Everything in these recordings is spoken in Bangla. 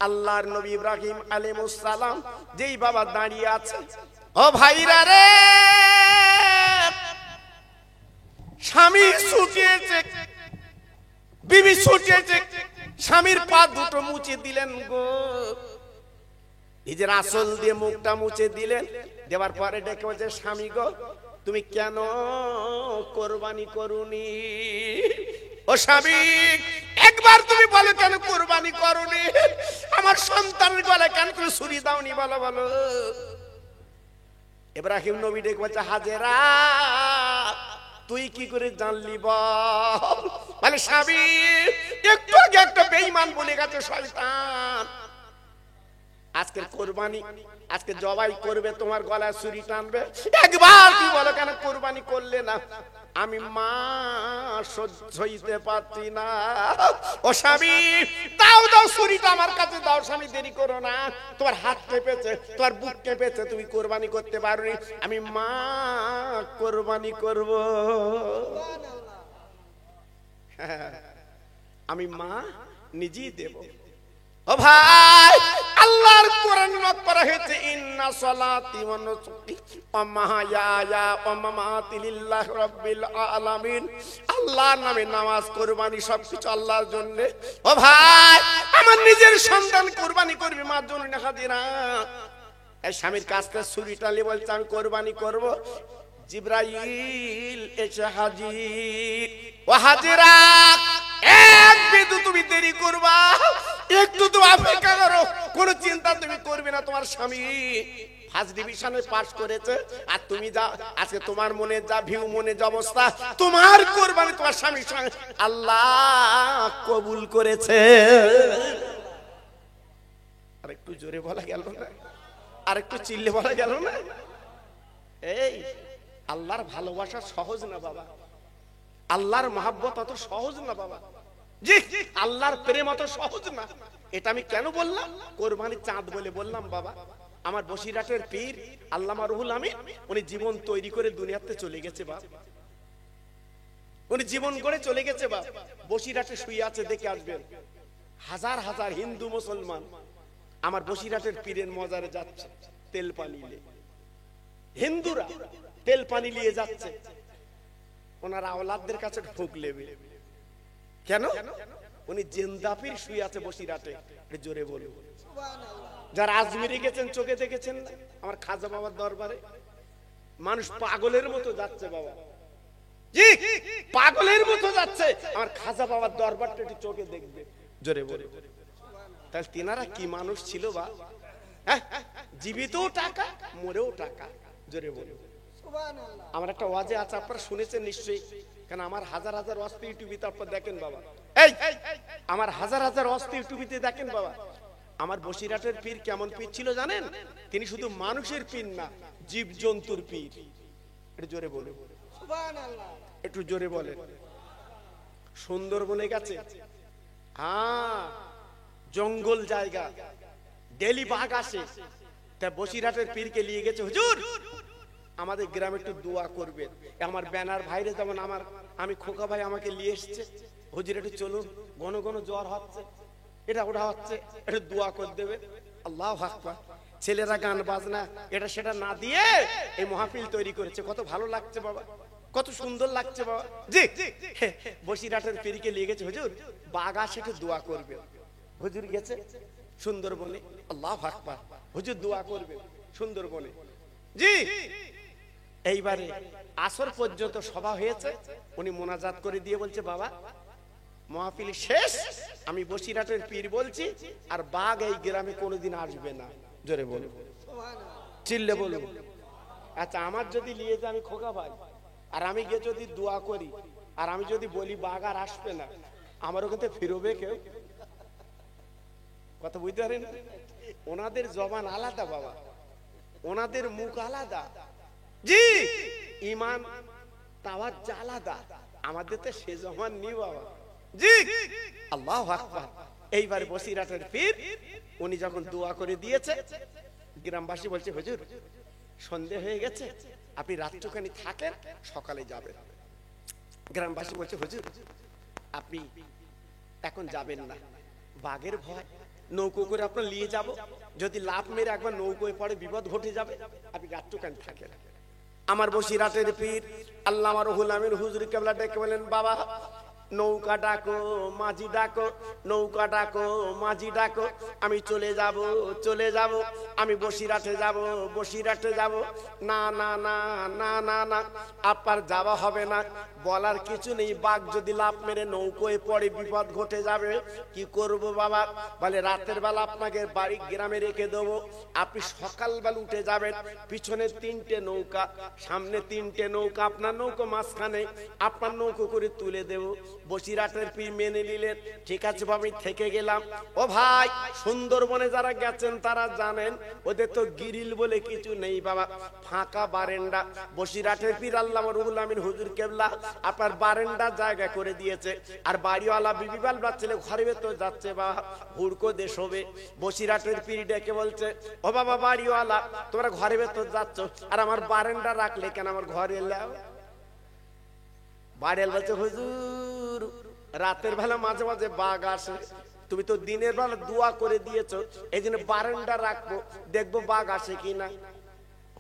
আল্লাহর নবী ইব্রাহিম আলাইহিস সালাম যেই বাবা দাঁড়িয়ে আছে, ও ভাইরা রে, স্বামী ছুটিয়েছে, বিবি ছুটিয়েছে, স্বামীর পা দুটো মুছে দিলেন গো, নিজের আঁচল দিয়ে মুখটা মুছে দিলেন, দেওয়ার পরে ডেকে বলছে, স্বামী গো তুমি কেন কোরবানি করুনি? ও স্বামী, একবার তুমি বলো কেন কোরবানি করুনি? আমার সন্তানের গলায় কেন তুমি ছুরি দাওনি, বলো বলো। ইব্রাহিম নবী ডেকে বলছে, হাজেরা তুই কি করে জানলি বল? মানে স্বামী একটু আগে একটা বেঈমান বলে গেছে শয়তান, আজকের কোরবানি, আজকে জবাই করবে, তোমার গলায় ছুরি টানবে, একবার তুই বলো কেন কোরবানি করলে না? আমি মা সহ্য হইতে পারছি না। ও স্বামী, দাও দাও ছুরিটা আমার কাছে দাও, স্বামী দেরি করো না, তোমার হাত কেঁপেছে, তোমার বুক কেঁপেছে, তুমি কোরবানি করতে পারোনি, আমি মা কোরবানি করব, আমি মা নিজেই দেব। ও ভাই, আল্লাহর কোরআন নাযিল করা হয়েছে, ইন্না সালাতি ওয়া নুসুকি ওয়া মাহইয়ায়া ওয়া মামাতি লিল্লাহি রাব্বিল আলামিন। আল্লাহর নামে নামাজ, কুরবানি সবকিছু আল্লাহর জন্য। ও ভাই, আমার নিজের সন্তান কুরবানি করবে মার জন্য না হাজিরা। এই স্বামীর কাছ থেকে ছুরিটা নিয়ে বলছে আমি কুরবানি করব। জিবরাইল এসে হাজির। ও হাজিরা, এক বিন্দু তুমি দেরি করবা, একটু তুমি অপেক্ষা করো, কোনো চিন্তা তুমি করবে না। তোমার স্বামী ফার্স্ট ডিভিশনে পাস করেছে, আর তুমি যা আজকে তোমার মনে যা ভিউ, মনে যা অবস্থা, তোমার কোরবানি তোমার স্বামীর সঙ্গে আল্লাহ কবুল করেছে। আর একটু জোরে বলা গেল না? আর একটু চিল্লে বলা গেল না? এই আল্লাহর ভালোবাসা সহজ না বাবা, আল্লাহর মহব্বত অত সহজ না বাবা, জি আল্লাহর প্রেম অত সহজ না। এটা আমি কেন বললাম? কোরবানির চাঁদ বলে বললাম বাবা। আমার বসিরহাটের পীর আল্লামা রুহুল আমিন, উনি জীবন তৈরি করে দুনিয়াতে চলে গেছে বাপ, উনি জীবন গড়ে চলে গেছে বাপ। বসিরহাটে শুয়ে আছে, দেখে আসবেন, হাজার হাজার হিন্দু মুসলমান আমার বসিরহাটের পীরের মজারে যাচ্ছে তেল পানি নিয়ে, হিন্দুরা তেল পানি নিয়ে যাচ্ছে, ওনার আওলাদদের কাছে ঠোক লেবে। কেন? উনি জিন্দাপীর শুয়ে আছে বসিরহাটে। জোরে বলুন। যারা আজমিরে গেছেন চোখে দেখেছেন না, আমার খাজা বাবার দরবারে মানুষ পাগলের মতো যাচ্ছে বাবা, জি পাগলের মতো যাচ্ছে। আমার খাজা বাবার দরবারটা একটু চোখে দেখবে, জোরে বলে। তাহলে তিনারা কি মানুষ ছিল বা? জীবিতও টাকা, মরেও টাকা, জোরে বলে। আমার একটা ওয়াজে আছে, আপনারা শুনেছেন নিশ্চয়ই, কারণ আমার হাজার হাজার অস্তি ইউটিউবিতে আপনারা দেখেন বাবা, এই আমার হাজার হাজার অস্তি ইউটিউবিতে দেখেন বাবা। আমার বসিরহাটের পীর কেমন পীর ছিল জানেন? তিনি শুধু মানুষের পীর না, জীব জন্তুর পীর। একটু জোরে বলে, একটু জোরে বলে। সুন্দরবনে গেছে, জঙ্গল জায়গা, ডেলি বাঘ আসে, তা বসিরহাটের পীরকে নিয়ে গেছে, হুজুর আমাদের গ্রামে একটু দোয়া করবেন। আমার ব্যানার ভাইরে যেমন আমার, আমি খোকা ভাই আমাকে নিয়ে এসছে, হুজুর একটু চলুন, ঘন ঘন জ্বর হচ্ছে, এটা ওটা হচ্ছে, একটু দোয়া করে দেবে। আল্লাহু আকবার। ছেলেরা গান বাজনা এটা সেটা না দিয়ে এই মাহফিল তৈরি করেছে, কত ভালো লাগছে বাবা, কত সুন্দর লাগছে বাবা। জি বসিরহাটের পীরকে নিয়ে গেছে, হুজুর বাঘ আসে একটু দোয়া করবে। হুজুর গেছে সুন্দরবনে, আল্লাহু আকবার, হুজুর দোয়া করবে সুন্দরবনে। জি এইবারে আসর পর্যন্ত সভা হয়েছে, উনি মোনাজাত করে দিয়ে বলছে, বাবা মাহফিল শেষ, আমি বসিরহাটের পীর বলছি, আর বাঘ এই গ্রামে কোনোদিন আসবে না। জোরে বলো, চিল্লে বলো। আচ্ছা আমার যদি নিয়ে যায় আমি খোকা ভাই, আর আমি গিয়ে যদি দোয়া করি, আর আমি যদি বলি বাঘ আর আসবে না, আমার ওখানে ফিরবে কেউ? কথা বুঝতে পারেন? ওনাদের জবান আলাদা বাবা, ওনাদের মুখ আলাদা, জি ইমান তাওয়াজ্জুহ আলাদা, আমাদের তো সে জবান নেই বাবা, জি আল্লাহু আকবার। এইবার বসিরহাটের পীর উনি যখন দোয়া করে দিয়েছে, গ্রামবাসী বলছে, হুজুর সন্ধ্যা হয়ে গেছে, আপনি রাত্রিখানি থাকেন, সকালে যাবেন। গ্রামবাসী বলছে, হুজুর আপনি এখন যাবেন না, বাঘের ভয়, নৌকো করে আপনার নিয়ে যাব, যদি লাভ মেরে একবার নৌকোয় পড়ে বিপদ ঘটে যাবে, আপনি গাট্টুকান থাকেন। আমার বসিরহাটের পীর আল্লামা রুহুল আমিন হুজুর কেবলা ডেকে বলেন, বাবা নৌকা ডাকো মাঝি ডাকো, নৌকা ডাকো মাঝি ডাকো, আমি চলে যাব চলে যাব, আমি বসিরহাটে যাব বসিরহাটে যাব। না না না না না না, আপনার যাওয়া হবে না, বলার কিছু নেই, বাঘ যদি লাফ মেরে নৌকোয় পড়ে বিপদ ঘটে যাবে, কি করব বাবা? বলে রাতের বেলা আপনাকে বাড়ি গ্রামে রেখে দেবো, আপনি সকালবেলা উঠে যাবেন, পিছনে 3টে নৌকা, সামনে 3টে নৌকা, আপনার নৌকো মাঝখানে, আপনার নৌকো করে তুলে দেব। বসিরহাটের পীর মেনে নিলেন, ঠিক আছে বাবা, আমি থেকে গেলাম। ও ভাই, সুন্দরবনে যারা গেছেন তারা জানেন, ওদের তো গিরিল বলে কিছু নেই বাবা, ফাঁকা বারেন্ডা। বসিরহাটের পীর আল্লামা রুহুল আমিন হুজুর কেবলা আপনার বারেন্ডা জায়গা করে দিয়েছে, আর বাড়িওয়ালা বিবি বাল বাচ্চালে ঘরে ভেতর যাচ্ছে বাবা, হুড়কো দেশ হবে। বসিরহাটের পীর ডেকে বলছে, ও বাবা বাড়িওয়ালা, তোমরা ঘরে ভেতর যাচ্ছ, আর আমার বারেন্ডা রাখলে কেন, আমার ঘরে এলাও। বাড়িওয়ালা বলছে, হুজুর রাতের বেলা মাঝে মাঝে বাঘ আসে, তুমি তো দিনের বেলা দোয়া করে দিয়েছো, এই জন্য বারান্দা রাখবো, দেখবো বাঘ আসে কিনা।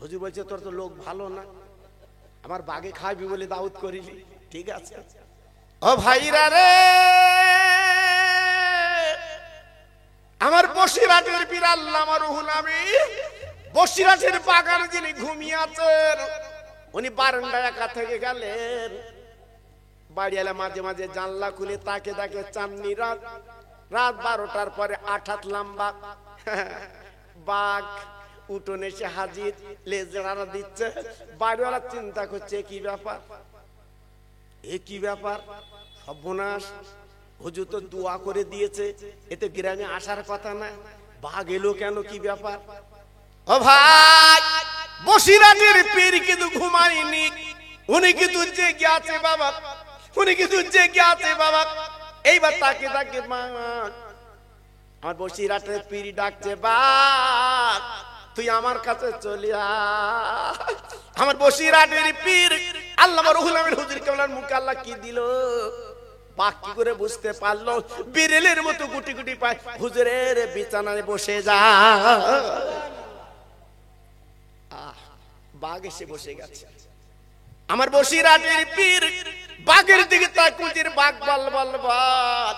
হুজুর বলছে, তোর তো লোক ভালো না, আমার বাঘে খাবি বলে দাউদ করিলি, ঠিক আছে। ও ভাইরা রে, আমার বসিরহাটের পীর আল্লামা রুহুল আমিন বসিরহাটের বাগানে যিনি ঘুমিয়ে আছেন, উনি বারান্দায় একা থেকে গেলেন। বাড়িওয়ালা মাঝে মাঝে জানলা খুলে তাকে তাকে চাঁদনি রাত, রাত 12টার পরে 8 হাত লম্বা বাঘ উঠোনে এসে হাজির, লেজড়া দিচ্ছে। বাড়িওয়ালা চিন্তা করছে, কি ব্যাপার, এ কি ব্যাপার, সর্বনাশ, হুজুর তো দোয়া করে দিয়েছে, এতে গ্রামে আসার কথা না, বাঘ এলো কেন, কি ব্যাপার? ও ভাই, বসিরহাটের পীর কিন্তু ঘুমায়নি, উনি কিন্তু জেগে আছে বাবা, উনি কিন্তু জেগে আছে বাবা। এইবার তাকে তাকে আমার বসিরহাটের পীর ডাকছে, বাঘ তুই আমার কাছে চলে আয়। আমার বসিরহাটের পীর আল্লামা রুহুল আমিন হুজুর কেবলার মুখে আল্লাহ কি দিল, বাঘ কি করে বুঝতে পারলো, বিড়ালের মতো গুটি গুটি পায় হুজুরের বিছানায় বসে যা। বাঘ এসে বসে গেছে। আমার বসিরহাটের পীর বাঘের দিকে তাকিয়ে, বাঘ বল বল বল,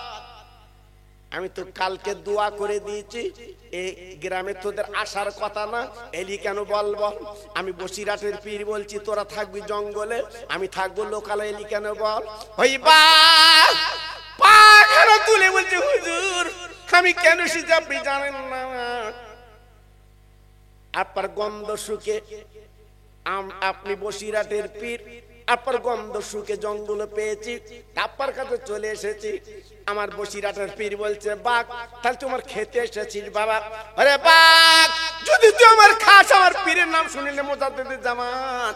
আমি তো কালকে দোয়া করে দিয়েছি, এই গ্রামে তোদের আসার কথা না, এলি কেন বল বল। আমি বসিরহাটের পীর বলছি, তোরা থাকবি জঙ্গলে, আমি থাকবো লোকালে, এলি কেন বল। ওই বাঘ পাখানা তুলে বলছে, হুজুর আমি কেন এসেছি আপনি জানেন না, আপনার গন্ধ শুকে, আপনি বসিরহাটের পীর, আপনার গন্ধ শুকে জঙ্গলে পেয়েছি, আপনার কাছে চলে এসেছি। আমার বসিরহাটের পীর বলছে, বাঘ তাহলে তোমার খেতে এসেছিস বাবা। আরে বাঘ, যদি তুই আমার খাস, আমার পীরের নাম শুনিলে মোজাদ্দেদে জামান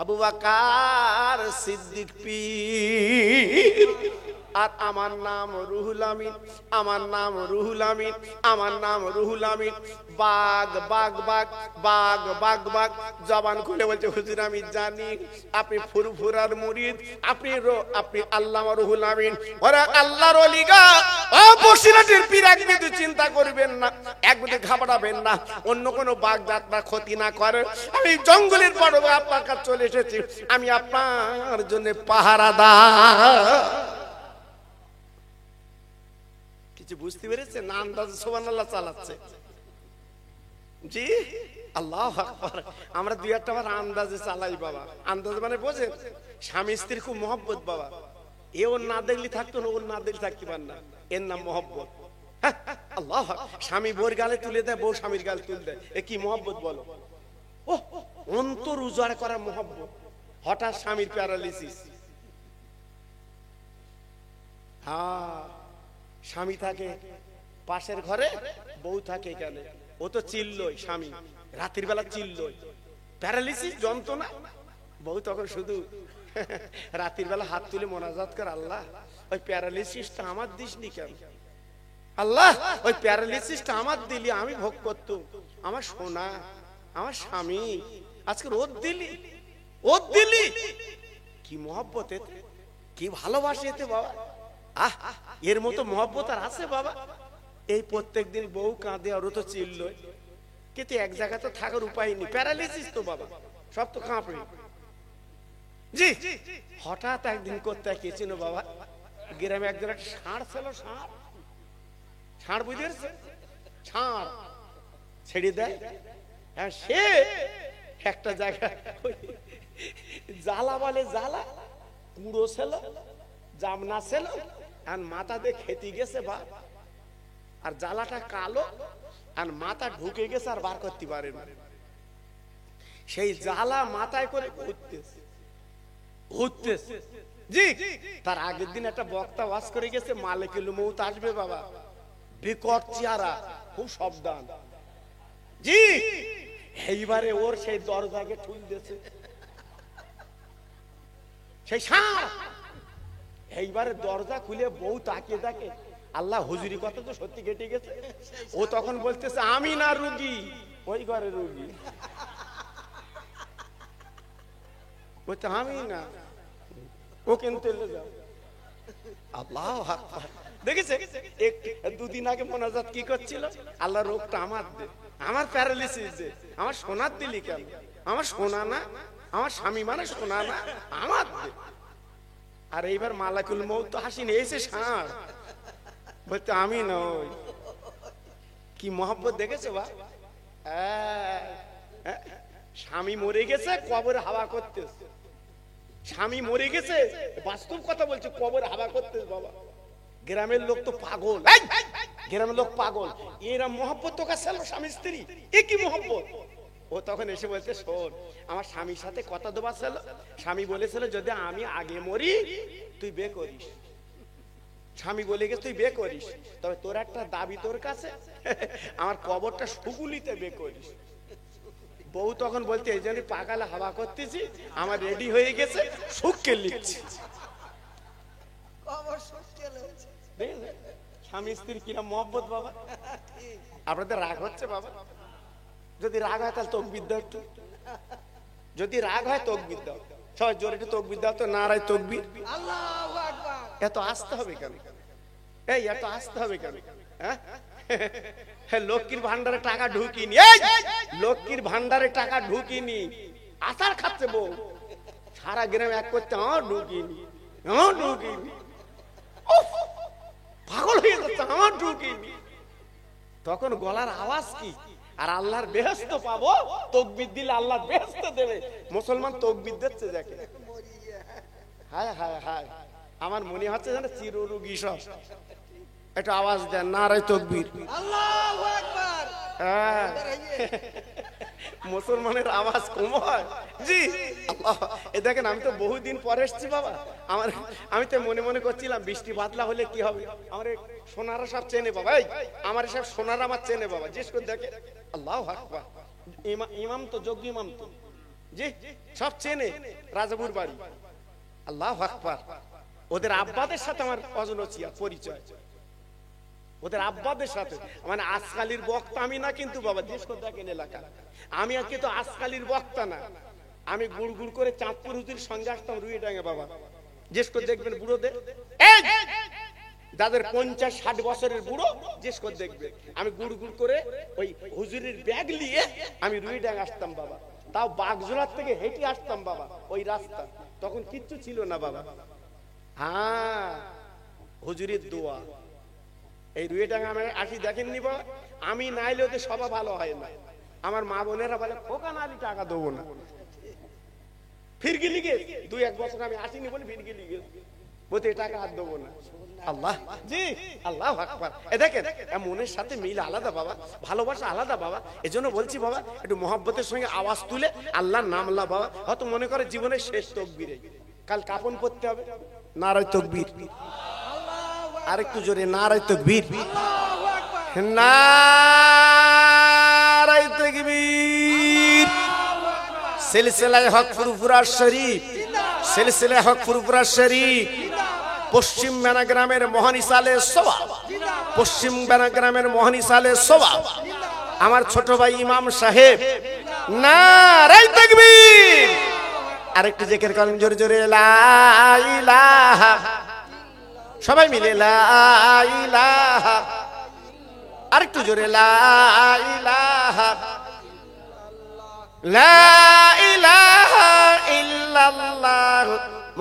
আবু বকর সিদ্দিক পীর, আর আমার নাম রুহুল আমিন, আমার নাম রুহুল আমিন, আমার নাম রুহুল আমিন। বাঘ বাঘ বাঘ বাঘ বাঘ বাঘ জবান খুলে বলছে, হুজুর আমি জানি আপনি ফুরফুরার মুরিদ, আপনি আল্লামা রুহুল আমিন, ওরা আল্লাহর ওলি গো। ও বসিরহাটের পীর, এক বিন্দু চিন্তা করবেন না, এক বিন্দু ঘাবড়াবেন না, অন্য কোনো বাঘ আপনার ক্ষতি না করে। আমি জঙ্গলের বড় আপনার কাছে চলে এসেছি, আমি আপনার জন্য পাহারাদার। কিছু বুঝতে পেরেছে না? আন্দাজে সুবহানাল্লাহ চালাচ্ছে। জি আল্লাহু আকবার। আমরা দুই একটা বার আন্দাজে চালাই বাবা, আন্দাজে মানে বোঝেন, স্বামী স্ত্রীর খুব মহব্বত বাবা, এ ওর না দেখলে থাকতো না, ওর না দেখলে থাকতে পার না, এর নাম মহব্বত। আল্লাহ, স্বামী বউর গালে তুলে দেয়, বউ স্বামীর গালে তুলে দেয়, এ কি মহব্বত বলো? ও অন্তর উজাড় করা মহব্বত। হঠাৎ স্বামীর প্যারালিসিস, হ্যাঁ স্বামী থাকে পাশের ঘরে, বউ থাকে এখানে, ও তো চিল্লই, স্বামী রাতের বেলা চিল্লই, প্যারালিসিস যন্ত্রণা, বউ তখন শুধু রাতের বেলা হাত তুলে মোনাজাত করে, আল্লাহ ওই প্যারালিসিসটা আমার দিসনি কেন, আল্লাহ ওই প্যারালিসিসটা আমার দিলি, আমি ভোগ করতো, আমার সোনা আমার স্বামী, আজকে রোদ দিলি, ওদ দিলি, কি মহব্বত এতে, কি ভালোবাসে এতে বাবা। আহ, এর মতো মহব্বত আর আছে বাবা? এই প্রত্যেকদিন বউ কাঁদে আর ও তো চিল্ল, কিন্তু এক জায়গায় তো থাকার উপায় নেই, প্যারালিসিস তো বাবা, সব তো কাঁপে। জি হঠাৎ একদিন করতে গেছিল বাবা, গ্রামে একজন একটা ষাঁড় ছিল, ষাঁড় বুঝতে পারছে, ষাঁড় ছেড়ে দেয়। হ্যাঁ, সে একটা জায়গায় জ্বালা বলে, জ্বালা পুরো ছিল, জামনা ছিল, আর মাথা দিয়ে খেতে গেছে বা, আর জ্বালাটা কালো, আর মাথা ঢুকে গেছে, আর বার করতে পারে না। সেই জ্বালা মাথায় করে ঘুরতেছে ঘুরতেছে। জি তার আগের দিন একটা বক্তা ওয়াজ করে গেছে, মালিকুল মউত আসবে বাবা, বিকট চেহারা, খুব সাবধান। জি এইবারে ওর সেই দরজাকে ঠুল দিয়েছে সেই ষাঁড়। এইবারে দরজা খুলে বউ তাকিয়ে থাকে, আল্লাহ হুজুরি কথা তো সত্যি কেটে গেছে। ও তখন বলতেছে, আমি না রুগী, ওই ঘরে রুগী। বলছে আমি না, ও কিন্তু আল্লাহ দেখেছে। দুদিন আগে মোনাজাত কি করছিল, আল্লাহ রোগটা আমার দে, আমার প্যারালিসিস দে, আমার সোনার দিলি কেন, আমার সোনা না, আমার স্বামী মানে সোনা না, আমার দে। আর এইবার মালাকুল মউত তো হাসিনি, এসে ষাঁড় বলতে আমি নই। কি মহব্বত দেখেছো বা, স্বামী মরে গেছে, কবরে হাওয়া করতেছে, স্বামী মরে গেছে, বাস্তব কথা বলছে, কবরে হাওয়া করতেছে বাবা। গ্রামের লোক তো পাগল, গ্রামের লোক পাগল, এরা মহব্বত তো কাছে স্বামী স্ত্রী, এ কি মহব্বত। ও তখন এসে বলছে, শোন আমার স্বামীর সাথে কথা দেওয়া ছিল, স্বামী বলেছিল যদি আমি আগে মরি তুই বিয়ে করিস। স্বামী বলে গেছে তুই বিয়ে করিস, তবে তোর একটা দাবি তোর কাছে, আমার কবরটা সুগুলিতে বিয়ে করিস। বউ তখন বলতে, এই জন্য পাকালে হাওয়া করতেছি, আমার রেডি হয়ে গেছে, সুখকে লিখছি। স্বামী স্ত্রী কিনা মহব্বত বাবা। আপনাদের রাগ হচ্ছে বাবা? যদি রাগ হয় তাহলে তকবীর দাও একটু, যদি রাগ হয় তকবীর দাও, সবাই জোরে একটু তকবীর দাও তো, নারায়ে তাকবীর। আল্লাহু আকবার। এত আসতে হবে কেন, এই এত আসতে হবে কেন? হ্যাঁ, লক্ষ্মীর ভান্ডারে টাকা ঢুকিনি, লক্ষ্মীর ভান্ডারে টাকা ঢুকিনি, আচার খাচ্ছে বউ, সারা গ্রামে এক করতে, ঢুকিনি, ঢুকিনি, পাগল হয়ে যাচ্ছে, আমার ঢুকিনি। তখন গলার আওয়াজ কি, আর আল্লাহর বেহেশত পাবো, তাকবীর দিলে আল্লাহর বেহেশত দেবে। মুসলমান তাকবীর দিচ্ছে দেখে, হায় হায় হায়, আমার মনে হচ্ছে যেন চিররোগী সব। একটু আওয়াজ দেন, নারায়ে তাকবীর, আল্লাহু আকবার। মুসলমানের আওয়াজ কম হয়? জি এই দেখেন, আমি তো বহুদিন পরে এসেছি বাবা, আমি তো মনে মনে করছিলাম বৃষ্টি বাদলা হলে কি হবে, আমার সোনারা সব চেনে বাবা, আমার সব সোনারা আমার চেনে বাবা, জিজ্ঞেস করে দেখে। আল্লাহু আকবার। ইমাম তো, যোগ্য ইমাম তো, জি সব চেনে, রাজাপুর বাড়ি। আল্লাহু আকবার। ওদের আব্বাদের সাথে আমার অজনচিয়া পরিচয়, ওদের আব্বাদের সাথে, মানে আজকালির বক্তা আমি না কিন্তু বাবা, জিজ্ঞেস করে দেখেন এলাকা, আমি আর কিন্তু আজকালির বক্তা না, আমি গুড় গুড় করে চাঁদপুর হুজুর সঙ্গে আসতাম রুইডাঙ্গে বাবা, জিজ্ঞেস করে দেখবেন বুড়োদের, যাদের 50-60 বছরের বুড়ো, জিজ্ঞেস করে দেখবে, আমি গুড় গুড় করে ওই হুজুরের ব্যাগ নিয়ে আমি রুইডাঙ্গে আসতাম বাবা, তাও বাগজোড়ার থেকে হেঁটে আসতাম বাবা, ওই রাস্তা তখন কিচ্ছু ছিল না বাবা। হ্যাঁ, হুজুরের দোয়া। এই রুইডাঙ্গা আমি আসি দেখেননি বাবা, আমি নাইলে ওদের সবাই ভালো হয় না, আমার মা বোনেরা বলে খোকা নালি টাকা দেবো না, ফিরগিলি গে 2-1 বছর আমি আসিনি বলে ফিরগিলি গে বলতে টাকা আর দেবো না। আল্লাহ, জি আল্লাহু আকবার। এ দেখেন, মনের সাথে মিল আলাদা বাবা, ভালোবাসা আলাদা বাবা। এজন্য বলছি বাবা, একটু মহব্বতের সঙ্গে আওয়াজ তুলে আল্লাহর নাম লা বাবা। হয়তো মনে করে জীবনের শেষ তকবীরে, কাল কাফন পড়তে হবে, নারায়ে তাকবীর, আর একটু জোরে নারায়ে তাকবীর, নারায়ে তাকবীর। সিলসিলায়ে হক ফুরফুরা শরীফ, সিলসিলায়ে হক ফুরফুরা শরীফ, পশ্চিম বেনাগ্রামের মহানিসালে সওয়াব, পশ্চিম বেনাগ্রামের মহানিসালে সওয়াব, আমার ছোট ভাই ইমাম সাহেব, নারায়ে তাকবীর। আরেকটু জিকির করেন জোরে জোরে, লা ইলাহা, সবাই মিলে লা ইলাহা আরেকটু জোরে লা ইলাহা লা ইলাহা ইল্লাল্লাহ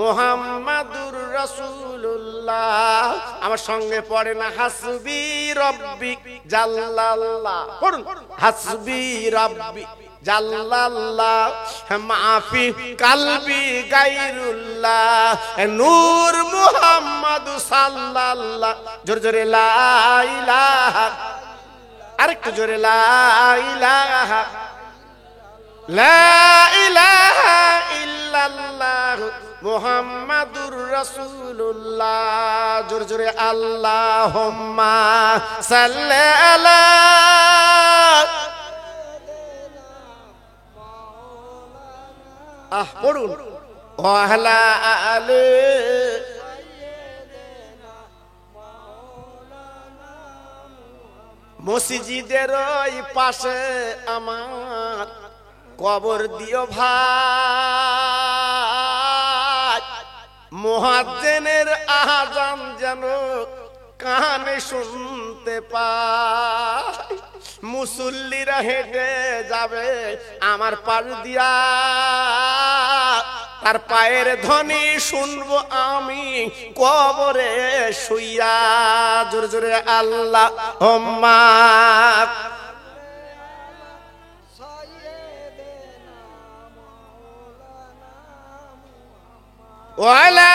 মুহাম্মাদুর রাসূলুল্লাহ। আমার সঙ্গে পড়ে না হাসবি রব্বি জাল্লাল্লাহ, পড়ুন হাসবি রব্বি জাল্লাল্লাহ মাফি কালবি গায়রুল্লাহ নূর মুহাম্মদ সাল্লাল্লাহ। জোরে জোরে লা ইলাহা, আরেকটু জোরে লা ইলাহা লা ইলাহা ইল্লাল্লাহ মুহাম্মাদুর রাসূলুল্লাহ। জোরে জোরে আল্লাহুম্মা সাল্লি আলা পড়ুন ওয়ালা আলে। মসজিদের ওই পাশে আমার কবর দিও ভাই, মুয়াজ্জিনের আযান যেন কানে শুনতে পাই। মুসল্লিরা হেঁটে যাবে আমার পাশ দিয়া, তার পায়ের ধ্বনি শুনবো আমি কবরে শুইয়া। জোরে জোরে আল্লাহুম্মা ওয়ালা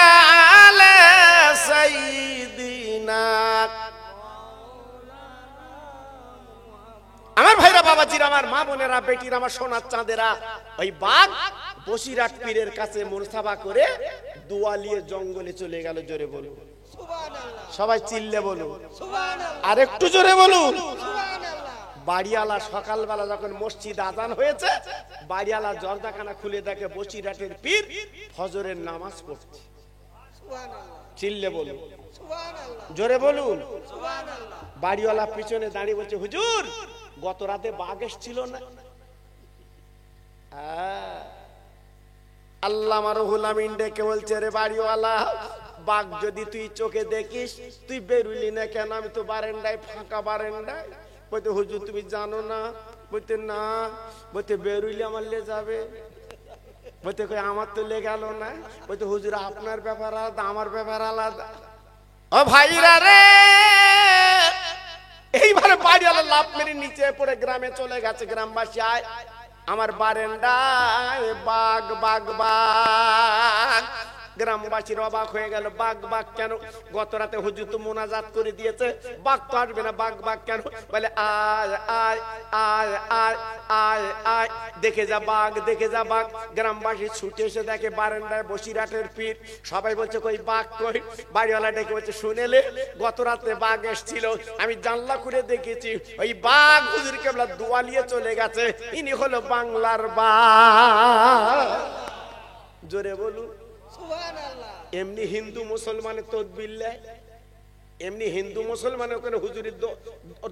আলা সাইয়্যিদিনা। আমার ভাইরা, বাবাজিরা, আমার মা বোনেরা, বেটিরা, আমার সোনার চাঁদেরা, ওই বাঘ বসিরহাট পীরের কাছে মুরসাফা করে দুয়ালিয়ে জঙ্গলে চলে গেল। জোরে বলুন সুবহানাল্লাহ, সবাই চিল্লে বলুন সুবহানাল্লাহ, আর একটু জোরে বলুন সুবহানাল্লাহ। বাড়িওয়ালা সকালবেলা যখন মসজিদ আজান হয়েছে, বাড়িওয়ালা দরজাখানা খুলে দেখে বসিরহাটের পীর ফজরের নামাজ পড়ছে। সুবহানাল্লাহ, চিল্লে বলুন সুবহানাল্লাহ, জোরে বলুন সুবহানাল্লাহ। বাড়িওয়ালা পিছনে দাঁড়িয়ে বলছে, হুজুর গত রাতে বাঘ এসেছিল না? আল্লামা রুহুল আমিন ডেকে বলছে, রে বাড়িওয়ালা, বাঘ যদি তুই চোখে দেখিস তুই বেরুলি না কেন? আমি তো বারান্দায়, ফাঁকা বারান্দায়। বলতে হুজুর তুমি জানো না? বলতে না। বলতে বেরুইলে আমার লে যাবে। বলতে আমার তো লে গেল না। বলতে হুজুর আপনার ব্যাপার আলাদা, আমার ব্যাপার আলাদা। ও ভাইরা রে, এইভাবে বাড়িওয়ালা লাফ মেরে নিচে পড়ে গ্রামে চলে গেছে। গ্রামবাসী আয়, আমার বারান্দায় বাঘ বাঘ বাঘ। গ্রামবাসীর অবাক হয়ে গেল, বাঘ বাঘ কেন? গত রাতে হুজুর তো মোনাজাত করে দিয়েছে, বাঘ তো আসবে না, বাঘ বাঘ কেন? বলে আয় আয় আয় আয় আয় আয়, দেখে যা বাঘ, দেখে যা বাঘ। গ্রামবাসী ছুটে এসে দেখে বারান্দায় বসিরহাটের পীর। সবাই বলছে কই বাঘ কই? বাড়িওয়ালা ডেকে বলছে, শুনেলে গত রাতে বাঘ এসেছিল, আমি জানলা খুলে দেখেছি। ওই বাঘ হুজুর কেবলা দুয়ালিয়ে চলে গেছে, ইনি হলো বাংলার বাঘ। জোরে বলুন সুবহানাল্লাহ। এমনি হিন্দু মুসলমানের তদবির নেয়, এমনি হিন্দু মুসলমানের ওখানে হুজুরের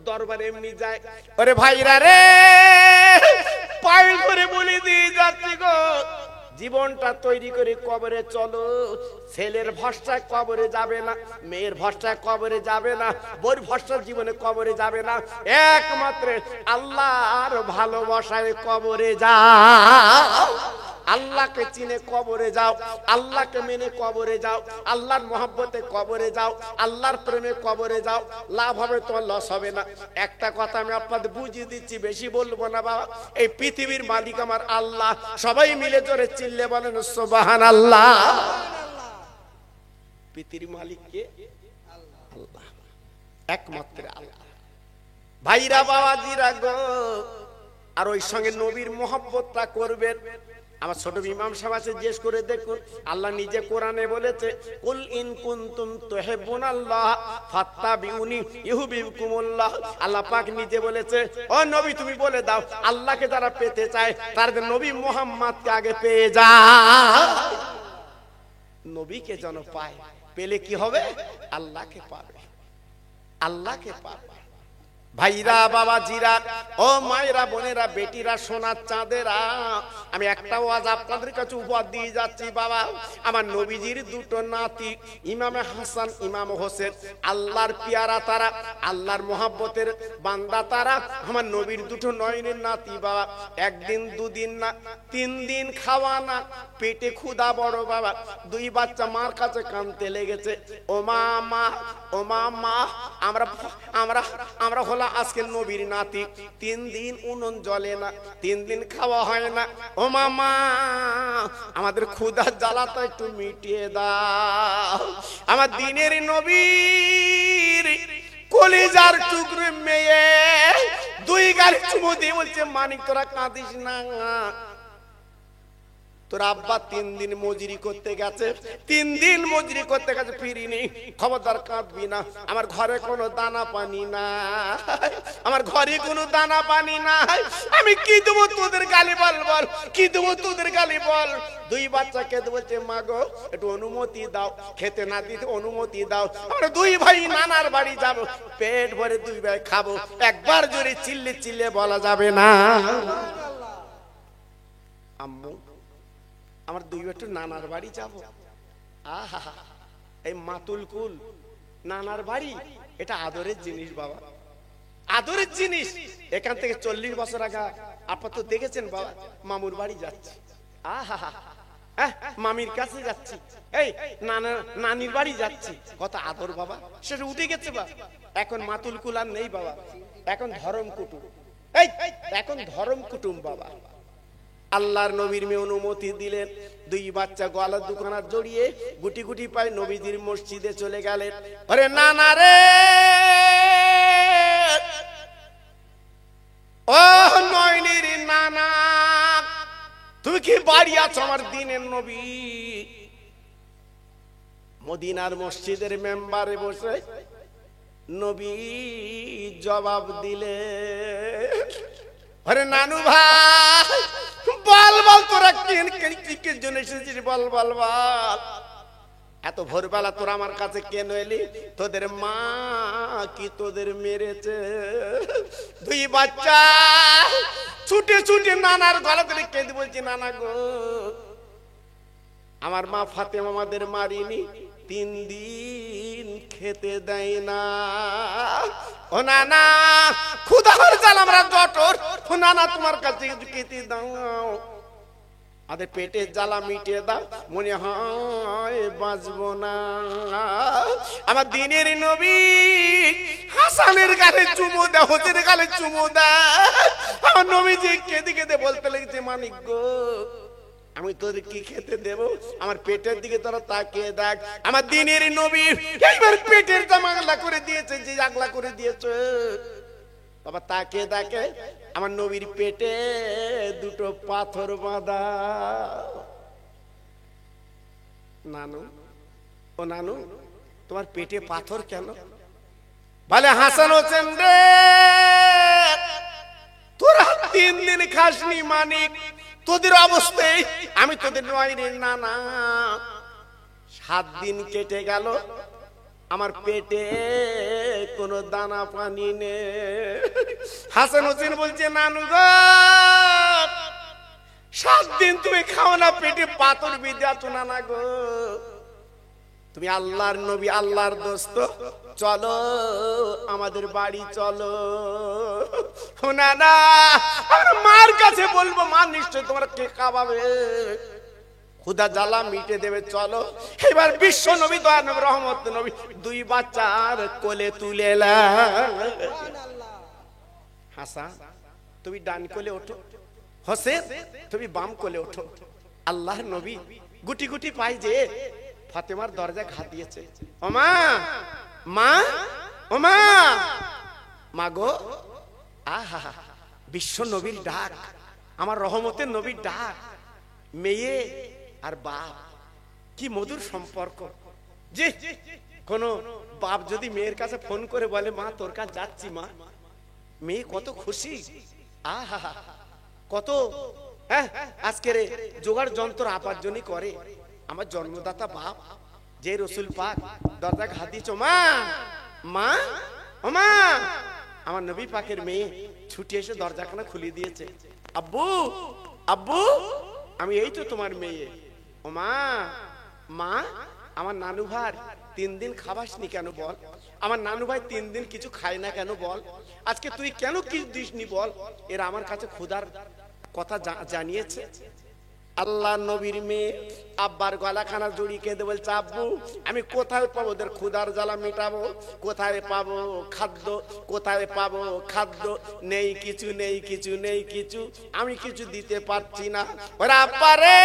দরবারে এমনি যায়। আরে ভাইরা রে, পায়ে করে বলে দিয়ে যাচ্ছি গো, জীবনটা তৈরি করে কবরে চলো। ছেলের ভরসায় কবরে যাবে না, মেয়ের ভরসায় কবরে যাবে না, বউর ভরসায় জীবনে কবরে যাবে না। একমাত্র আল্লাহর ভালোবাসায় কবরে যাও। আল্লাহকে চিনে কবরে যাও, আল্লাহকে মেনে কবরে যাও, আল্লাহর মহব্বতে কবরে যাও, আল্লাহর প্রেমে কবরে যাও। লাভ হবে তোমার, লস হবে না। একটা কথা আমি আপনাদের বুঝিয়ে দিচ্ছি, বেশি বলবো না বাবা। এই পৃথিবীর মালিক আমার আল্লাহ। সবাই মিলে জোরে চিল্লে বলেন সুবহানাল্লাহ। পৃথিবীর মালিক কে? আল্লাহ, একমাত্র আল্লাহ। ভাইরা বাবাজিরা গো, আর ওই সঙ্গে নবীর মহব্বতটা করবেন। আমার ছোট ইমাম সাহেব আছে, জিজ্ঞেস করে দেখুন, আল্লাহ নিজে কোরআনে বলেছে, কুল ইন কুনতুম তুহিব্বুনাল্লাহ ফাত্তাবিউনি ইউহিব্বুকুমুল্লাহ। আল্লাহ পাক নিজে বলেছে, ও নবী তুমি বলে দাও, আল্লাহকে যারা পেতে চায় তারা নবী মুহাম্মদকে আগে পেয়ে যায়। নবীকে যেন পায়, পেলে কি হবে? আল্লাহকে পাবে, আল্লাহকে পাবে। ভাইরা বাবাজিরা, ও মায়েরা, বোনেরা, বেটিরা, সোনার চাঁদেরা, আমি একটা ওয়াজ আপনাদের কাছে উপহার দিয়ে যাচ্ছি বাবা। আমার নবীজির দুটো নাতি ইমামে হাসান ইমাম হোসেন, আল্লাহর পিয়ারা তারা, আল্লাহর মোহাব্বতের বান্দা তারা, আমার নবীর দুটো নয়নের নাতি বাবা। একদিন দুদিন না 3 দিন খাওয়া না, পেটে ক্ষুধা বড় বাবা। 2 বাচ্চা মার কাছে কাঁদতে লেগেছে, ও মা মা, ও মা মা, আমরা আমরা আমরা হলো আজকে নবীর নাতি। 3 দিন উনুন জ্বলে না, 3 দিন খাওয়া হয় না। ও মামা, আমাদের ক্ষুধার জ্বালাটা একটু মিটিয়ে দাও। আমার দিনের নবীর কলিজার টুকরো মেয়ে 2 গালি চুমু দিয়ে বলছে, মানিক তোরা কাঁদিস না, তোর আব্বা 3 দিন মজুরি করতে গেছে, 3 দিন মজুরি করতে গেছে, ফিরিনি, খবরদার কাঁদবি না। আমার ঘরে কোনো দানা পানি নাই, আমার ঘরে কোনো দানা পানি নাই, আমি কি দেবো তোদের গালি বল, বল কি দেবো তোদের গালি বল। 2 বাচ্চা খেতে বলছে, মা গো একটু অনুমতি দাও, খেতে না দিতে অনুমতি দাও, আমরা 2 ভাই নানার বাড়ি যাব, পেট ভরে 2 ভাই খাবো। একবার জোরে চিল্লে চিল্লে বলা যাবে না, আম্মু আমার 2 একটু নানার বাড়ি যাব। আহা, এই মাতুল কুল নানার বাড়ি, এটা আদরের জিনিস বাবা, আদরের জিনিস। এখান থেকে 40 বছর আগে আপনারা তো দেখেছেন বাবা, মামুর বাড়ি যাচ্ছি, আহা মামির কাছে যাচ্ছি, এই নানির বাড়ি যাচ্ছি, কত আদর বাবা। সেটা উঠে গেছে বাবা, এখন মাতুল কুল আর নেই বাবা, এখন ধরম কুটুম, এই এখন ধরম কুটুম বাবা। আল্লাহর নবীর মেয়ে অনুমতি দিলেন, 2 বাচ্চা গলার দোকানার জড়িয়ে গুটি গুটি পায় নবীজির মসজিদে চলে গেলেন। আরে নানা রে, ও নয়নের নানা, তুমি কি বাড়ি আছো? আমার দিনের নবী মদিনার মসজিদের মেম্বারে বসে নবী জবাব দিলে, আরে নানু ভাই বল বল, তোরা কিসের জন্য এসেছিস, বল বল বল, এত ভোরবেলা তোরা আমার কাছে কেন এলি? তোদের মা কি তোদের মেরেছে? 2 বাচ্চা ছুটে ছুটে নানার গলা ধরে কেঁদে বলছে, নানা গো আমার মা ফাতেমা আমাদের মারিনি, 3 দিন খেতে দেয় না। ও নানা ক্ষুধার জ্বালা আমরা জটর, ও নানা তোমার কাছে খেতে দাও, আমাদের পেটের জ্বালা মিটিয়ে দাও, মনে হয় বাঁচবো না। আমার দিনের নবী হাসানের গালে চুমু দেয়, হোসেনের গালে চুমু দেয়। আমার নবীজি কেঁদে কেঁদে বলতে লেগেছে, মানিক গো আমি তোদের কি খেতে দেব? আমার পেটের দিকে তোরা তাকিয়ে দেখ। আমার দিনের নবী এইবার পেটের জামাগলা করে দিয়েছে, যে আগলা করে দিয়েছে বাবা, তাকিয়ে দেখে আমার নবীর পেটে 2 পাথর বাঁধা। নানু, ও নানু তোমার পেটে পাথর কেন? বলে, হাসান হোসেন রে, তোরা 3 দিন খাসনি মানিক, তোদের অবস্থায় আমি তোদের নয়নের নানা। 7 দিন কেটে গেল, আমার পেটে কোনো দানা পানি নেই। হাসান হোসেন বলছে, নানু গো 7 দিন তুমি খাও না, পেটে পাথর বিঁধে আছো নানা গো। তুমি আল্লাহর নবী, আল্লাহর দোস্ত, চলো আমাদের বাড়ি চলো। না না, আমরা মার কাছে বলবো, মা নিশ্চয় তোমার কে খাওয়াবে, ক্ষুধা জ্বালা মিটে দেবে, চলো। এবার বিশ্ব নবী দয়া নবী রহমত নবী 2 বাচ্চার কোলে তুলে হাসান তুমি ডান কোলে ওঠো, হোসেন তুমি বাম কোলে ওঠো। আল্লাহর নবী গুটি গুটি পাই যে ফাতেমার দরজা ঘা দিয়েছে। ও মা, মা, ও মা, মা গো, আহা বিশ্ব নবীর ডাক, আমার রহমতের নবীর ডাক। মেয়ে আর বাপ কি মধুর সম্পর্ক। যে কোন বাপ যদি মেয়ের কাছে ফোন করে বলে, মা তোর কাছে যাচ্ছি মা, মেয়ে কত খুশি, আহা কত আজকের জোগাড় যন্ত্র আপার জন্য করে। আমার জন্মদাতা বাপ যে রসুল পাক দরজা ঘা দিয়েছ, মা, মা, ও মা, আমার নবী পাকের মেয়ে ছুটে এসে দরজাখানা খুলে দিয়েছে। আব্বু, আব্বু আমি এই তো তোমার মেয়ে। ও মা, মা আমার নানু ভাই 3 দিন খাবাসনি কেন বল? আমার নানু ভাই 3 দিন কিছু খায় না কেন বল? আজকে তুই কেন কিছু দিসনি বল? এরা আমার কাছে ক্ষুধার কথা জানিয়েছে। আল্লাহ নবীর মেয়ে আব্বার গলাখানা জড়ি কেঁদে বলছে, আব্বু আমি কোথায় পাবো ওদের ক্ষুধার জ্বালা মিটাবো? কোথায় পাবো খাদ্য? কোথায় পাবো খাদ্য? নেই কিছু, নেই কিছু, নেই কিছু, আমি কিছু দিতে পারছি না। ওরা আব্বা রে,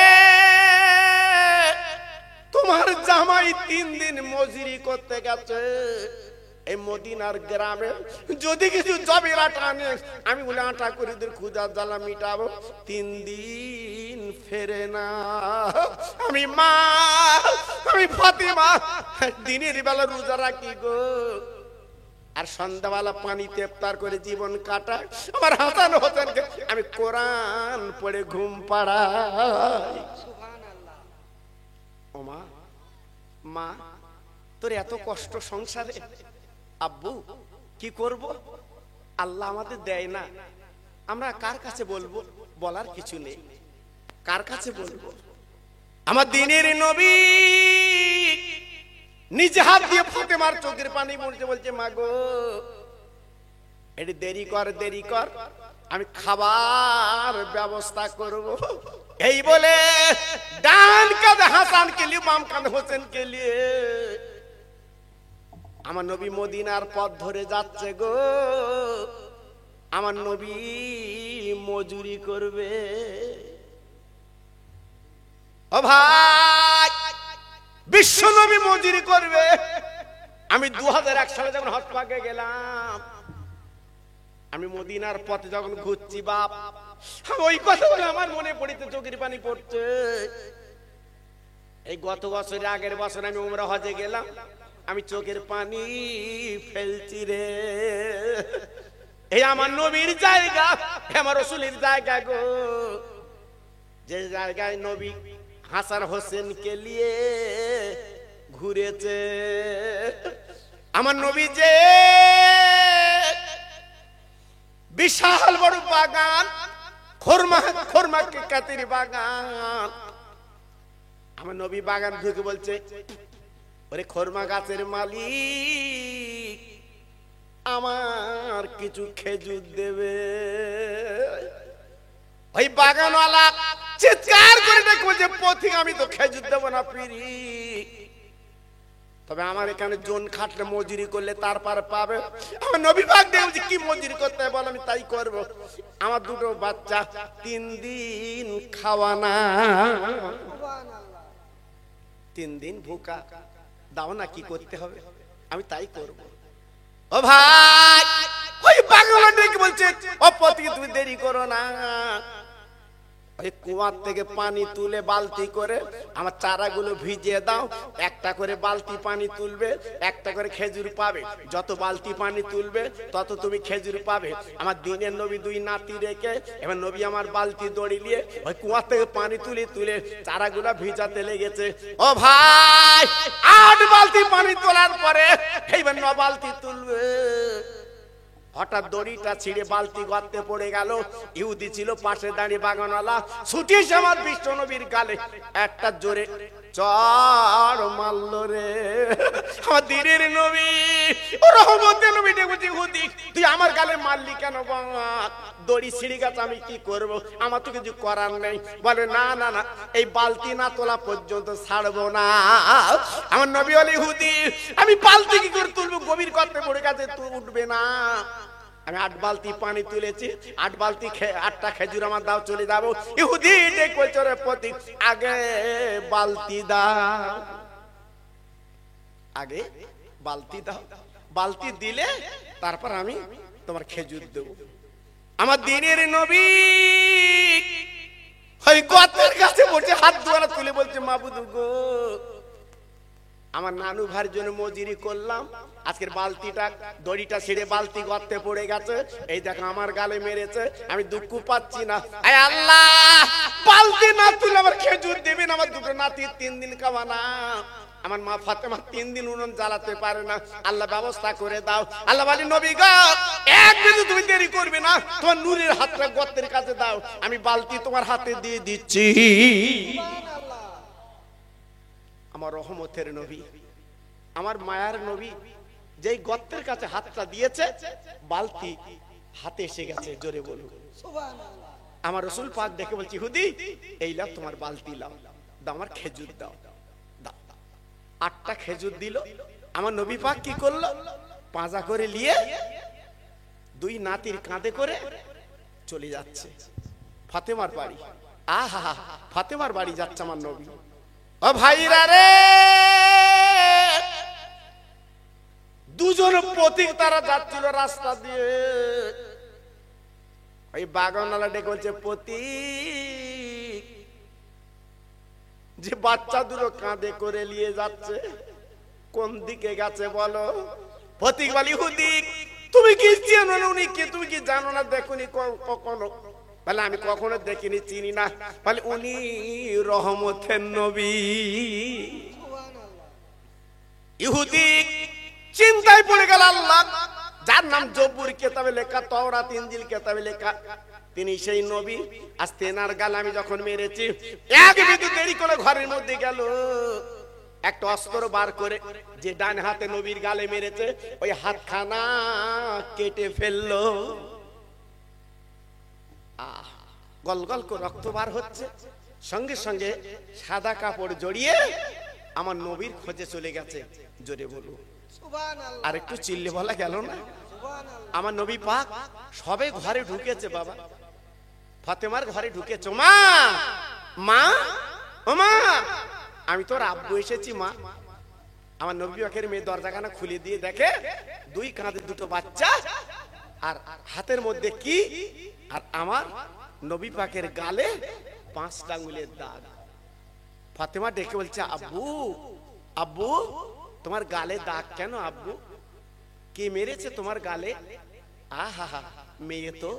তোমার জামাই 3 দিন মজুরি করতে গেছে এই মদিনার গ্রামে, যদি কিছু জবের আটা আনে আমি বলে আটা করে ওদের ক্ষুধার জ্বালা মিটাবো। 3 দিন ফেরে না। আমি মা, আমি ফাতিমা দিনের বেলা রোজা রাখি গো, আর সন্ধ্যাবেলা পানিতে ইফতার করে জীবন কাটায়। আমার হাসান হোসেনকে আমি কোরআন পড়ে ঘুম পাড়াই। ও মা, মা তোর এত কষ্ট সংসারে, আব্বু কি করব? আল্লাহ আমাদের দেয় না, আমরা কার কাছে বলবো? বলার কিছু নেই, কার কাছে বলবো? আমার দিনের নবী নিজে হাত দিয়ে ফাতেমার চোখের পানি মুছতে বলছে, মা গো এটি দেরি কর, দেরি কর, আমি খাবার ব্যবস্থা করব। এই বলে ডান কাঁধে হাসানকে নিয়ে বাম কাঁধে হোসেনকে নিয়ে আমার নবী মদিনার পথ ধরে যাচ্ছে গো। আমার নবী মজুরি করবে। ও ভাই, বিশ্ব নবী মজুরি করবে। আমি 2001 সালে যখন হজ পাকে গেলাম, আমি মদিনার পথে যখন ঘুরছি বাপ, ওই কথা বলে আমার মনে পড়িতে চোখের পানি পড়ছে। এই গত বছরের আগের বছর আমি উমরা হজে গেলাম, আমি চোখের পানি ফেলছি রে। এই আমার নবীর জায়গা, আমার রাসূলের জায়গা গো, যে জায়গায় নবী হাসান হোসেনকে নিয়ে ঘুরেছে। আমার নবী যে বিশাল বড় বাগান, খোরমা কাতির বাগান, আমার নবী বাগান ঢুকে বলছে, ওরে খোরমা গাছের মালিক আমার কিছু খেজুর দেবে। ওই বাগানওয়ালা চিৎকার করে দেখো যে পথিক আমি তো খেজুর দেবো না পিরি, তবে আমার এখানে জন খাটলে মজুরি করলে তারপর পাবে। আমার নবী পাক দেখছি কি মজুরি করতে বল, আমি তাই করব। আমার 2টো বাচ্চা 3 দিন খাওয়া না, 3 দিন ভুকা, দাও না, কি করতে হবে আমি তাই করব। ও ভাই, ওই পাগলা ডেকে বলছে, ও পথিক তুমি দেরি করো না, ওই কুয়ার থেকে পানি তুলে বালতি করে আমার চারাগুলো ভিজিয়ে দাও। একটা করে বালতি পানি তুলবে, একটা করে খেজুর পাবে। যত বালতি পানি তুলবে তত তুমি খেজুর পাবে। আমার দিনের নবী 2 নাতি রেখে এবার নবী আমার বালতি দড়ি নিয়ে ওই কুয়ার থেকে পানি তুলে তুলে চারাগুলো ভিজাতে লেগেছে। ও ভাই, 8 বালতি পানি তোলার পরে এইবার 9 বালতি তুলবে। হঠাৎ দড়িটা ছিঁড়ে বালতি গর্তে পড়ে গেল। ইহুদি ছিল পাশে দাঁড়িয়ে বাগানওয়ালা, ছুটি এসে আমার বিশ্ব নবীর গালে একটা জোরে চড় মারল রে। আমার দিনের নবী ও রহমতের নবী দেখছি, ইহুদি তুই আমার গালে মারলি কেন? দড়ি ছিঁড়ে গেছে, আমি কি করব? আমার তো কিছু করার নেই। বলে না না না, এই বালতি না তোলা পর্যন্ত ছাড়বো না। আমার নবী বলে, ইহুদি আমি বালতি কি করে তুলবো? গভীর গর্তে পড়ে গেছে, তুই উঠবে না। আমি 8 বালতি পানি তুলেছি, 8 বালতি 8টা খেজুর আমার দাও, চলে যাবো। ইহুদি দেখো চোরে পথিক, আগে বালতি দাও, আগে বালতি দাও, বালতি দিলে তারপর আমি তোমার খেজুর দেবো। আমার দিনের নবী ওই গর্তের কাছে বসে হাত দুয়ারা তুলে বলছে, মাবুদ গো, আমার নানু ভাইয়ের জন্য মজুরি করলাম, আজকের বালতিটা দড়িটা ছিঁড়ে বালতি গর্তে পড়ে গেছে, এই দেখো আমার গালে মেরেছে, আমি দুঃখ পাচ্ছি না। আয় আল্লাহ, বালতি না তুলে আমার খেজুর দেবেন, আমার 2টো নাতি 3 দিন খাওয়া না। আমার মা ফাতেমা 3 দিন উনুন জ্বালাতে পারে না, আল্লাহ ব্যবস্থা করে দাও। আল্লাহ বলে নবী গো, এক মিনিট তুমি দেরি করবে না, তোমার নূরের হাতটা গর্তের কাছে দাও, আমি বালতি তোমার হাতে দিয়ে দিচ্ছি। আমার রহমতের নবী, আমার মায়ার নবী যেই গর্তের কাছে হাতটা দিয়েছে, বালতি হাতে এসে গেছে। জোরে বলুন সুবহানাল্লাহ। আমার রাসূল পাক দেখে বলছি, ইহুদি এই লাও তোমার বালতি, লাও দাও, আমার খেজুর দাও। 8টা খেজুর দিল। আমার নবী পাক কি করলো, পাঁজা করে নিয়ে 2 নাতির কাঁধে করে চলে যাচ্ছে ফাতেমার বাড়ি। আহা, ফাতেমার বাড়ি যাচ্ছে আমার নবী। ও ভাইরা রে, দুজন পথিক তারা যাচ্ছিল রাস্তা দিয়ে। ওই বাগানওয়ালা ডেকে বলছে, পথিক, যে বাচ্চা দুটো কাঁধে করে নিয়ে যাচ্ছে কোন দিকে গেছে বলো? পথিক বলি, ইহুদি তুমি কি জানো না উনি কে? তুমি কি জানো না? দেখুনি কখনো? বলে আমি কখনো দেখিনি, চিনি না। বলে উনি রহমতের নবী। ইহুদি চিন্তায় পড়ে গেল। আল্লাহ যার নাম জবুর কেতাবে লেখা, তাওরাত ইনজিল কেতাবে লেখা, তিনি সেই নবী। আজ তেনার গাল আমি যখন মেরেছি, এক বিন্দু দেরি করে ঘরের মধ্যে গেল, একটা অস্ত্র বার করে যে ডান হাতে নবীর গালে মেরেছে, ওই হাতখানা কেটে ফেললো। গলগল করে রক্ত বার হচ্ছে। সঙ্গে সঙ্গে সাদা কাপড় জড়িয়ে আমার নবীর খোঁজে চলে গেছে। জোরে বলুন সুবহানাল্লাহ। আর একটু চিল্লে বলা গেল না? আমার নবী পাক সবে ঘরে ঢুকেছে। বাবা ফাতেমার ঘরে ঢুকেছে। মা, মা, ও মা, আমি তোর আব্বু এসেছি মা। আমার নবী পাকের মেয়ে দরজাখানা খুলে দিয়ে দেখে 2 কাঁধে 2টো বাচ্চা, আর হাতের মধ্যে কি, আর আমার নবী পাকের গালে 5টা আঙ্গুলের দাগ। ফাতেমা ডেকে বলছে, আব্বু, আব্বু তোমার গালে দাগ কেন আব্বু? কে মেরেছে তোমার গালে? আহা, মেয়ে তো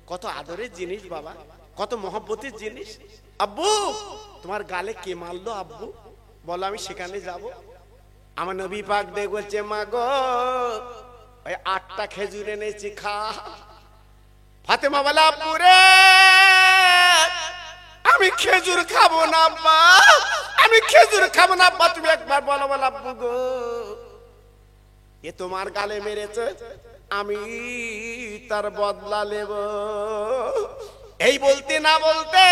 কত আদরের জিনিস বাবা, কত মহব্বতের জিনিস। আব্বু তোমার গালে কে মারলো আব্বু? বলো আমি সেখানে যাব। আমার নবী পাক দেখে বলছে, মা গো, ওই 8টা খেজুর এনেছি, খা। ফাতেমা বলে, আব্বু রে, আমি খেজুর খাবো না আব্বা, আমি খেজুর খাবো না আব্বা, তুমি একবার বলো। বলো আব্বু গো, এ তোমার গালে মেরেছে, আমি তার বদলা নেব। এই বলতে না বলতে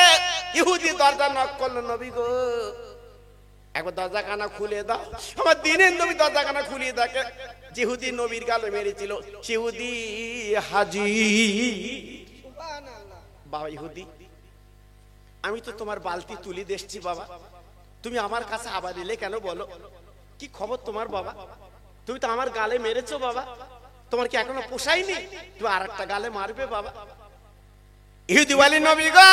ইহুদি দরজা নক করলো, নবী গো একবার দরজাখানা খুলে দাও। আমার দিনের নবী দরজাখানা খুলিয়ে দেখে ইহুদি নবীর গালে মেরেছিল, ইহুদি হাজির। বাবা ইহুদি, আমি তো তোমার বালতি তুলি দেখছি বাবা, তুমি আমার কাছে আবার এলে কেন বলো? কি খবর তোমার বাবা? তুমি তো আমার গালে মেরেছো বাবা, তোমার কি এখনো পোষায়নি? তুমি আর একটা গালে মারবে বাবা? ইহুদি বলে, নবী গো,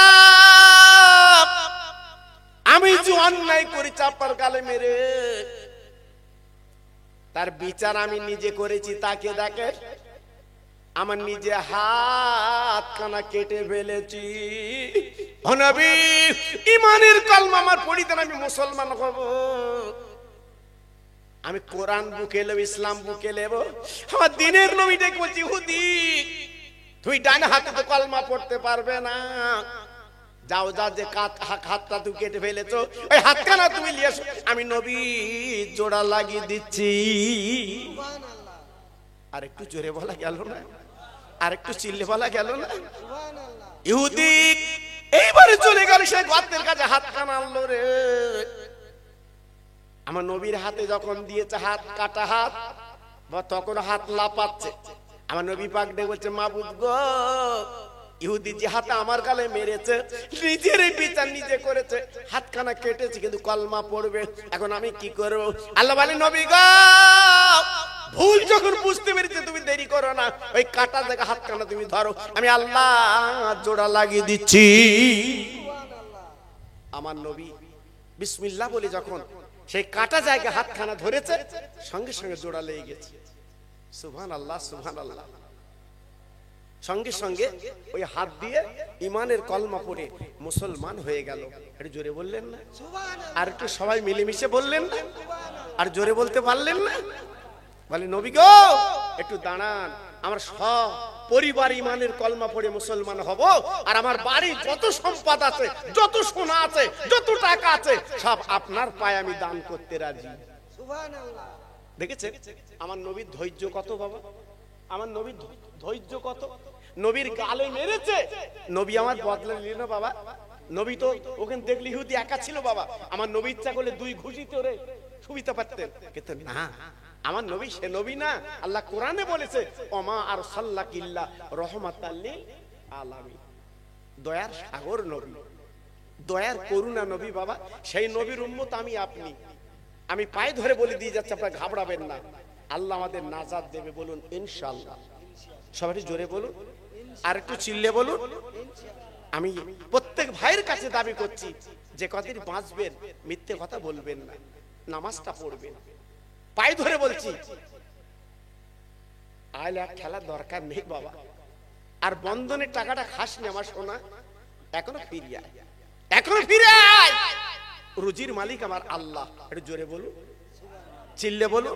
আমি যে অন্যায় করি চাপার গালে মেরে, তার বিচার আমি নিজে করেছি। তাকে দেখে আমার নিজে হাত কানা কেটে ফেলেছি। ও নবী, ঈমানের কলমা আমার পড়িতে আমি মুসলমান হব, আমি কোরআন বুকে নেব, ইসলাম বুকে নেব। আমার দিনের নবী ডেকে বলছি, ইহুদি তুই ডান হাতে তো কলমা পড়তে পারবে না, যাও যা, যে হাতটা তুই কেটে ফেলেছো ওই হাতখানা তুমি নিয়ে এসো, আমি নবী জোড়া লাগিয়ে দিচ্ছি। আর একটু জোরে বলা গেল না? আর একটু চিল্লে বলা গেল না? ইহুদি এইবারে চলে গেল সেই গর্তের কাছে, হাতখানা আনলো রে। আমার নবীর হাতে যখন দিয়েছে হাত, কাটা হাত, তখন হাত লাপাচ্ছে। আমার নবী পাক ডেকে বলছে, মাবুদ গো, ইহুদি যে হাতে আমার গালে মেরেছে, নিজের বিচার নিজে করেছে, হাতখানা কেটেছে, কিন্তু কলমা পড়বে, এখন আমি কি করব? আল্লাহ বলে, নবী গো, ভুল যখন বুঝতে পেরেছে তুমি দেরি করো না, ওই কাটা জায়গা হাতখানা তুমি ধরো, আমি আল্লাহ জোড়া লাগিয়ে দিচ্ছি। আমার নবী বিসমিল্লাহ বলে যখন সেই কাটা জায়গা হাতখানা ধরেছে, সঙ্গে সঙ্গে জোড়া লেগে গেছে। সুবহানাল্লাহ, সুবহানাল্লাহ। সঙ্গে সঙ্গে ওই হাত দিয়ে ইমানের কলমা পড়ে মুসলমান হয়ে গেল। একটু জোরে বললেন না? আর একটু সবাই মিলেমিশে বললেন না? আর জোরে বলতে পারলেন না? বলে নবী গো একটু দাঁড়ান, আমার সব পরিবার ইমানের কলমা পড়ে মুসলমান হব, আর আমার বাড়ি যত সম্পদ আছে, যত সোনা আছে, যত টাকা আছে, সব আপনার পায়ে আমি দান করতে রাজি। সুবহানাল্লাহ। দেখেছেন আমার নবীর ধৈর্য কত বাবা? আমার নবীর ধৈর্য কত? নবীর গালে মেরেছে, নবী আমার বদলা নিল না বাবা। নবী তো ওখানে দেখলি ইহুদি একা ছিল বাবা, আমার নবী ইচ্ছা করলে দুই ঘুষি তোরে সুবিধা পারতেন, কিন্তু না, আমার নবী সে নবী না। আল্লাহ কোরআনে বলেছে ওমা আরসালনাকা ইল্লা রাহমাতাল লিল আলামিন, দয়ার সাগর নবী, দয়ার করুণা নবী বাবা। সেই নবীর উম্মত আমি আপনি। আমি পায়ে ধরে বলে দিয়ে যাচ্ছি, আপনারা ঘাবড়াবেন না, আল্লাহ আমাদের নাজাত দেবে, বলুন ইনশাআল্লাহ। সবাই জোরে বলুন, আর একটু চিল্লে বলুন। আমি প্রত্যেক ভাইয়ের কাছে দাবি করছি যে কদিন বাঁচবেন মিথ্যে কথা বলবেন না, নামাজটা পড়বেন। পায়ে ধরে বলছি, আইলে এক খেলার দরকার নেই বাবা, আর বন্ধনের টাকাটা খাসনি আমার সোনা, এখনো ফিরে আয়, এখনো ফিরে আয়। রুজির মালিক আমার আল্লাহ। একটু জোরে বলুন, চিল্লে বলুন।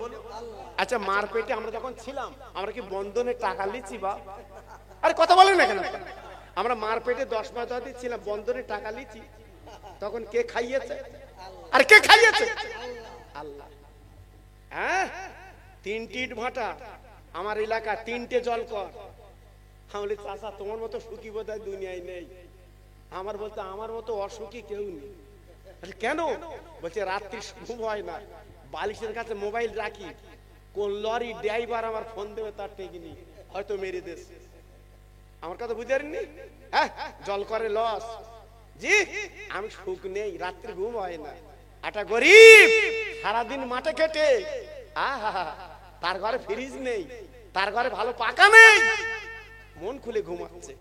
আচ্ছা মার পেটে আমরা যখন ছিলাম, আমরা কি বন্ধনের টাকা লিছি বা? আরে কথা বলেন না কেন? আমরা মার পেটে 10 মাস ধরে ছিলাম, বন্ধনের টাকা লিছি, তখন কে খাইয়েছে? আর কে খাইয়েছে? আল্লাহ। হ্যাঁ, 3টে ইট ভাটা আমার এলাকা, 3টে জলকর। আমি চাচা তোমার মতো সুখী বোধহয় দুনিয়ায় নেই। আমার বলতে আমার মতো অসুখী কেউ নেই। কেন? বলছে রাত্রি ঘুম হয় না, বালিশের কাছে মোবাইল রাখি, কোন লরি ড্রাইভার আমার ফোন দেবে তার টেকিনি, হয়তো মেরে দেশ। আমার কথা বুঝতে পারেননি? হ্যাঁ, জল করে লস। জি, আমি সুখ নেই, রাত্রি ঘুম হয় না। একটা গরিব সারাদিন মাঠে খেটে, আহা, তার ঘরে ফ্রিজ নেই, তার ঘরে ভালো পাকা নেই, মন খুলে ঘুমাচ্ছে।